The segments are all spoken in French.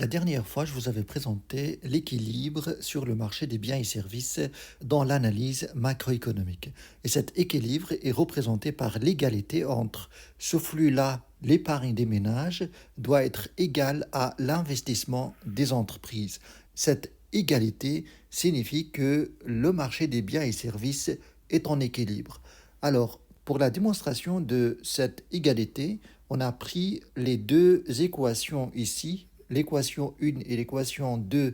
La dernière fois, je vous avais présenté l'équilibre sur le marché des biens et services dans l'analyse macroéconomique. Et cet équilibre est représenté par l'égalité entre ce flux-là, l'épargne des ménages, doit être égale à l'investissement des entreprises. Cette égalité signifie que le marché des biens et services est en équilibre. Alors, pour la démonstration de cette égalité, on a pris les deux équations ici, l'équation 1 et l'équation 2.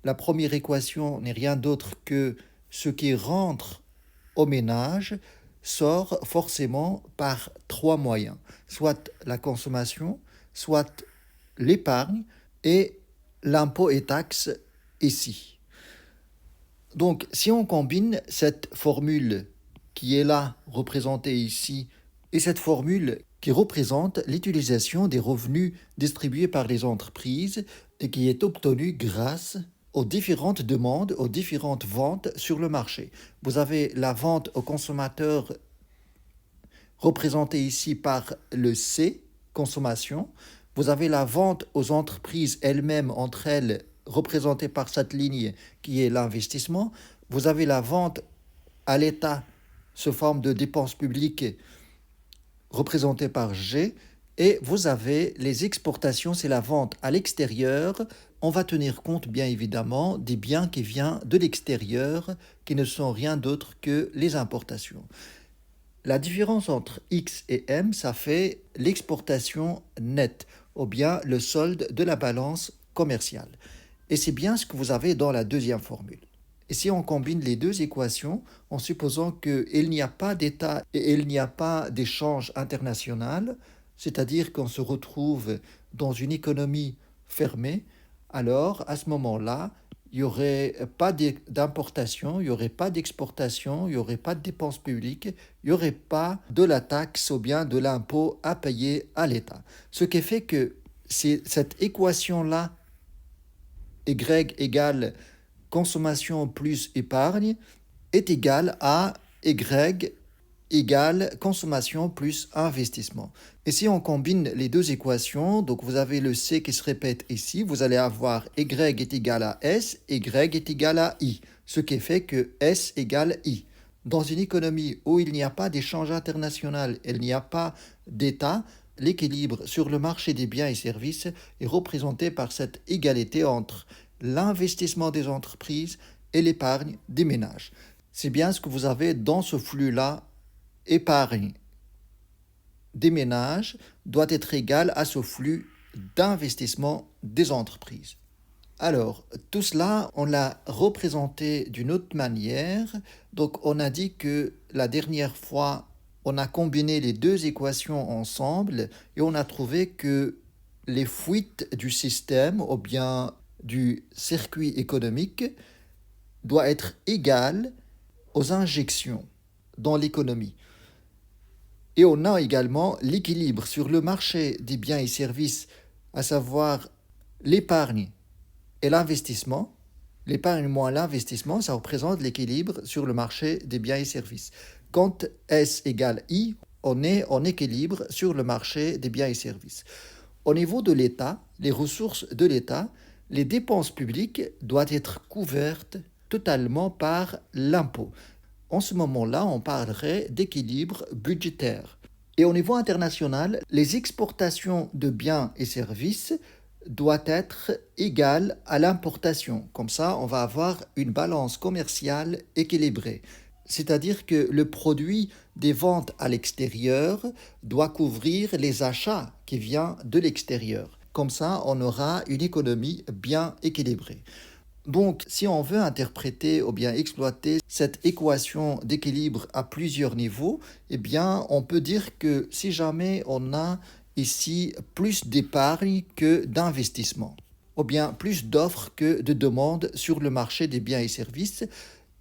La première équation n'est rien d'autre que ce qui rentre au ménage sort forcément par trois moyens, soit la consommation, soit l'épargne et l'impôt et taxes ici. Donc, si on combine cette formule qui est là, représentée ici, et cette formule qui représente l'utilisation des revenus distribués par les entreprises et qui est obtenue grâce aux différentes demandes, aux différentes ventes sur le marché. Vous avez la vente aux consommateurs représentée ici par le C, consommation. Vous avez la vente aux entreprises elles-mêmes, entre elles, représentée par cette ligne qui est l'investissement. Vous avez la vente à l'État sous forme de dépenses publiques représentée par G. Et vous avez les exportations, c'est la vente à l'extérieur. On va tenir compte bien évidemment des biens qui viennent de l'extérieur, qui ne sont rien d'autre que les importations. La différence entre X et M, ça fait l'exportation nette, ou bien le solde de la balance commerciale. Et c'est bien ce que vous avez dans la deuxième formule. Et si on combine les deux équations, en supposant qu'il n'y a pas d'État et il n'y a pas d'échange international, c'est-à-dire qu'on se retrouve dans une économie fermée, alors à ce moment-là, il n'y aurait pas d'importation, il n'y aurait pas d'exportation, il n'y aurait pas de dépenses publiques, il n'y aurait pas de la taxe ou bien de l'impôt à payer à l'État. Ce qui fait que cette équation-là, Y égale consommation plus épargne, est égale à Y égale consommation plus investissement. Et si on combine les deux équations, donc vous avez le C qui se répète ici, vous allez avoir Y est égal à S, Y est égal à I, ce qui fait que S égale I. Dans une économie où il n'y a pas d'échange international, il n'y a pas d'État, l'équilibre sur le marché des biens et services est représenté par cette égalité entre l'investissement des entreprises et l'épargne des ménages. C'est bien ce que vous avez dans ce flux-là. Épargne des ménages doit être égale à ce flux d'investissement des entreprises. Alors, tout cela, on l'a représenté d'une autre manière. Donc, on a dit que la dernière fois, on a combiné les deux équations ensemble et on a trouvé que les fuites du système ou bien du circuit économique doivent être égales aux injections dans l'économie. Et on a également l'équilibre sur le marché des biens et services, à savoir l'épargne et l'investissement. L'épargne moins l'investissement, ça représente l'équilibre sur le marché des biens et services. Quand S égale I, on est en équilibre sur le marché des biens et services. Au niveau de l'État, les ressources de l'État, les dépenses publiques doivent être couvertes totalement par l'impôt. En ce moment-là, on parlerait d'équilibre budgétaire. Et au niveau international, les exportations de biens et services doivent être égales à l'importation. Comme ça, on va avoir une balance commerciale équilibrée. C'est-à-dire que le produit des ventes à l'extérieur doit couvrir les achats qui viennent de l'extérieur. Comme ça, on aura une économie bien équilibrée. Donc, si on veut interpréter ou bien exploiter cette équation d'équilibre à plusieurs niveaux, eh bien, on peut dire que si jamais on a ici plus d'épargne que d'investissement, ou bien plus d'offres que de demandes sur le marché des biens et services,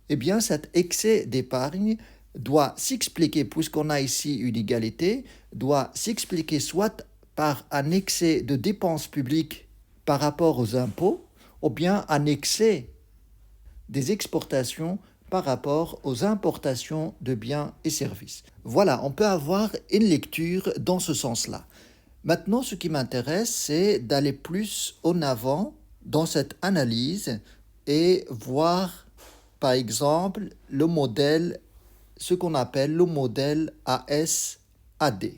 eh bien, cet excès d'épargne doit s'expliquer, puisqu'on a ici une égalité, doit s'expliquer soit par un excès de dépenses publiques par rapport aux impôts, ou bien un excès des exportations par rapport aux importations de biens et services. Voilà, on peut avoir une lecture dans ce sens-là. Maintenant, ce qui m'intéresse, c'est d'aller plus en avant dans cette analyse et voir, par exemple, le modèle, ce qu'on appelle le modèle ASAD.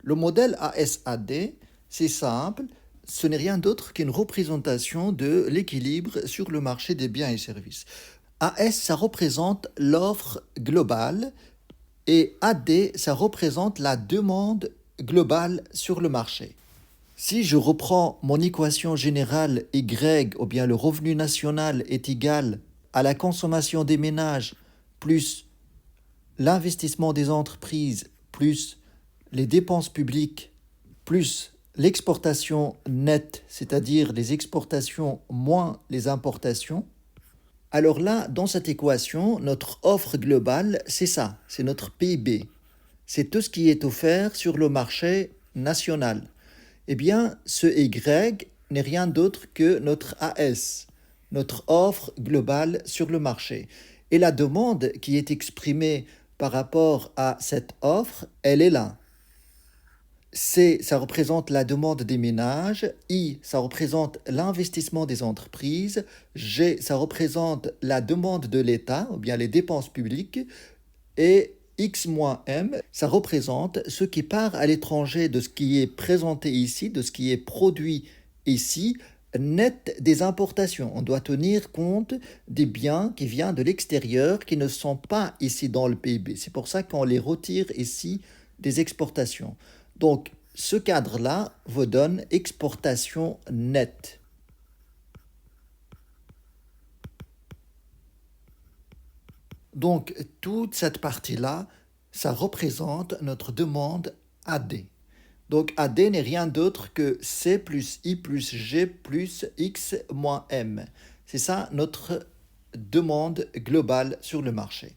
Le modèle ASAD, c'est simple, ce n'est rien d'autre qu'une représentation de l'équilibre sur le marché des biens et services. AS, ça représente l'offre globale et AD, ça représente la demande globale sur le marché. Si je reprends mon équation générale Y, ou bien le revenu national est égal à la consommation des ménages plus l'investissement des entreprises plus les dépenses publiques plus l'exportation nette, c'est-à-dire les exportations moins les importations, alors là, dans cette équation, notre offre globale, c'est ça, c'est notre PIB. C'est tout ce qui est offert sur le marché national. Eh bien, ce Y n'est rien d'autre que notre AS, notre offre globale sur le marché. Et la demande qui est exprimée par rapport à cette offre, elle est là. C, ça représente la demande des ménages. I, ça représente l'investissement des entreprises. G, ça représente la demande de l'État, ou bien les dépenses publiques. Et X moins M, ça représente ce qui part à l'étranger de ce qui est présenté ici, de ce qui est produit ici, net des importations. On doit tenir compte des biens qui viennent de l'extérieur, qui ne sont pas ici dans le PIB. C'est pour ça qu'on les retire ici des exportations. Donc, ce cadre-là vous donne exportation nette. Donc, toute cette partie-là, ça représente notre demande AD. Donc, AD n'est rien d'autre que C plus I plus G plus X moins M. C'est ça notre demande globale sur le marché.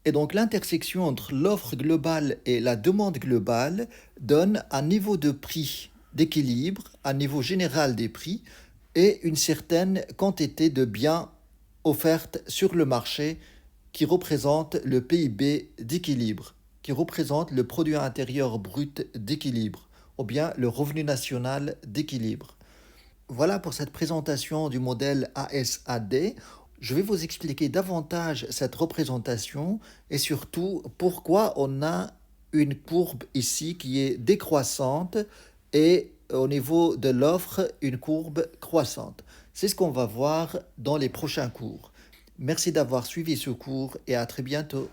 Et donc l'intersection entre l'offre globale et la demande globale donne un niveau de prix d'équilibre, un niveau général des prix et une certaine quantité de biens offertes sur le marché qui représente le PIB d'équilibre, qui représente le produit intérieur brut d'équilibre, ou bien le revenu national d'équilibre. Voilà pour cette présentation du modèle ASAD. Je vais vous expliquer davantage cette représentation et surtout pourquoi on a une courbe ici qui est décroissante et au niveau de l'offre, une courbe croissante. C'est ce qu'on va voir dans les prochains cours. Merci d'avoir suivi ce cours et à très bientôt.